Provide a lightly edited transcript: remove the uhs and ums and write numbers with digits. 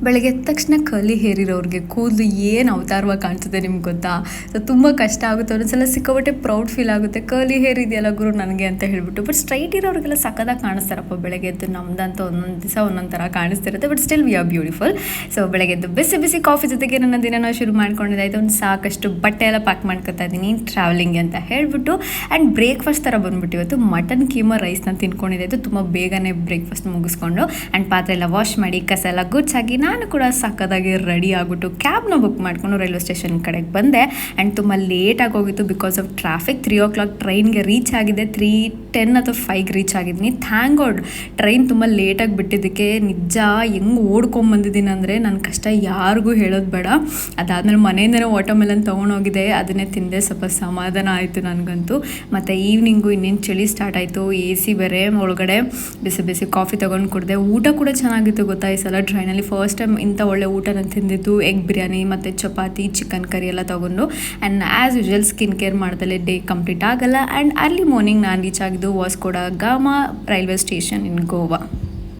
ಬೆಳಗ್ಗೆ ಎದ್ದ ತಕ್ಷಣ ಕರ್ಲಿ ಹೇರ್ ಇರೋರಿಗೆ ಕೂದಲು ಏನು ಅವತಾರವಾಗಿ ಕಾಣಿಸುತ್ತೆ ನಿಮ್ಗೆ ಗೊತ್ತಾ? ಸೊ ತುಂಬ ಕಷ್ಟ ಆಗುತ್ತೆ, ಒಂದೊಂದ್ಸಲ ಸಿಕ್ಕಾಪಟ್ಟೆ ಪ್ರೌಡ್ ಫೀಲ್ ಆಗುತ್ತೆ, ಕರ್ಲಿ ಹೇರ್ ಇದೆಯಲ್ಲ ಗುರು ನನಗೆ ಅಂತ ಹೇಳ್ಬಿಟ್ಟು. ಬಟ್ ಸ್ಟ್ರೈಟ್ ಇರೋರಿಗೆಲ್ಲ ಸಕ್ಕದಾಗಿ ಕಾಣಿಸ್ತಾರಪ್ಪ ಬೆಳಗ್ಗೆ ಎದ್ದು. ನಮ್ದಂತೂ ಒಂದೊಂದು ದಿವಸ ಒಂದೊಂದು ಥರ ಕಾಣಿಸ್ತಿರುತ್ತೆ, but still we are beautiful. So ಬೆಳಗ್ಗೆ ಎದ್ದು ಬಿಸಿ ಬಿಸಿ ಕಾಫಿ ಜೊತೆಗೆ ನನ್ನ ದಿನ ಶುರು ಮಾಡ್ಕೊಂಡಿದ್ದಾಯ್ತು. ಒಂದು ಸಾಕಷ್ಟು ಬಟ್ಟೆ ಎಲ್ಲ ಪ್ಯಾಕ್ ಮಾಡ್ಕೊತಾ ಇದ್ದೀನಿ ಟ್ರಾವೆಲಿಂಗ್ ಅಂತ ಹೇಳ್ಬಿಟ್ಟು. ಆ್ಯಂಡ್ ಬ್ರೇಕ್ಫಾಸ್ಟ್ ಥರ ಬಂದ್ಬಿಟ್ಟು ಇವತ್ತು ಮಟನ್ ಕೀಮಾ ರೈಸ್ನ ತಿನ್ಕೊಂಡಿದ್ದಾಯಿತು. ತುಂಬ ಬೇಗನೆ ಬ್ರೇಕ್ಫಾಸ್ಟ್ ಮುಗಿಸ್ಕೊಂಡು ಆ್ಯಂಡ್ ಪಾತ್ರೆ ಎಲ್ಲ ವಾಶ್ ಮಾಡಿ ಕಸ ಎಲ್ಲ ಗುಚ್ಚಾಗಿ ನಾನು ಕೂಡ ಸಕ್ಕದಾಗಿ ರೆಡಿ ಆಗಿಬಿಟ್ಟು ಕ್ಯಾಬ್ನ ಬುಕ್ ಮಾಡಿಕೊಂಡು ರೈಲ್ವೆ ಸ್ಟೇಷನ್ ಕಡೆಗೆ ಬಂದೆ. ಆ್ಯಂಡ್ ತುಂಬ ಲೇಟಾಗಿ ಹೋಗಿತ್ತು ಬಿಕಾಸ್ ಆಫ್ ಟ್ರಾಫಿಕ್. 3 o'clock ಟ್ರೈನ್ಗೆ ರೀಚ್ ಆಗಿದೆ, 3:10 ಅಥವಾ 5ಗೆ ರೀಚ್ ಆಗಿದ್ದೀನಿ. ಥ್ಯಾಂಕ್ ಗಾಡ್ ಟ್ರೈನ್ ತುಂಬ ಲೇಟಾಗಿ ಬಿಟ್ಟಿದ್ದಕ್ಕೆ. ನಿಜ ಹೆಂಗೆ ಓಡ್ಕೊಂಬಂದಿದ್ದೀನಿ ಅಂದರೆ ನನ್ನ ಕಷ್ಟ ಯಾರಿಗೂ ಹೇಳೋದು ಬೇಡ. ಅದಾದಮೇಲೆ ಮನೆಯಿಂದನೇ ವಾಟರ್ಮೆಲನ್ ತೊಗೊಂಡೋಗಿದೆ, ಅದನ್ನೇ ತಿಂದೆ, ಸ್ವಲ್ಪ ಸಮಾಧಾನ ಆಯಿತು ನನಗಂತೂ. ಮತ್ತು ಈವ್ನಿಂಗು ಇನ್ನೇನು ಚಳಿ ಸ್ಟಾರ್ಟ್ ಆಯಿತು, AC ಬೇರೆ ಒಳಗಡೆ ಬಿಸಿ ಬಿಸಿ ಕಾಫಿ ತೊಗೊಂಡು ಕುಡಿದೆ. ಊಟ ಕೂಡ ಚೆನ್ನಾಗಿತ್ತು ಗೊತ್ತಾ ಈ ಸಲ ಟ್ರೈನಲ್ಲಿ. ಫಸ್ಟ್ ಟೈಮ್ ಇಂಥ ಒಳ್ಳೆ ಊಟನ ತಿಂದಿದ್ದು. ಎಗ್ ಬಿರಿಯಾನಿ ಮತ್ತು ಚಪಾತಿ, ಚಿಕನ್ ಕರಿ ಎಲ್ಲ ತೊಗೊಂಡು. And as usual skin care ಮಾಡ್ದಲೇ ಡೇ ಕಂಪ್ಲೀಟ್ ಆಗಲ್ಲ. ಆ್ಯಂಡ್ ಅರ್ಲಿ ಮಾರ್ನಿಂಗ್ ನಾನು ರೀಚ್ ಆಗಿದ್ದು Vasco da Gama railway station in Goa.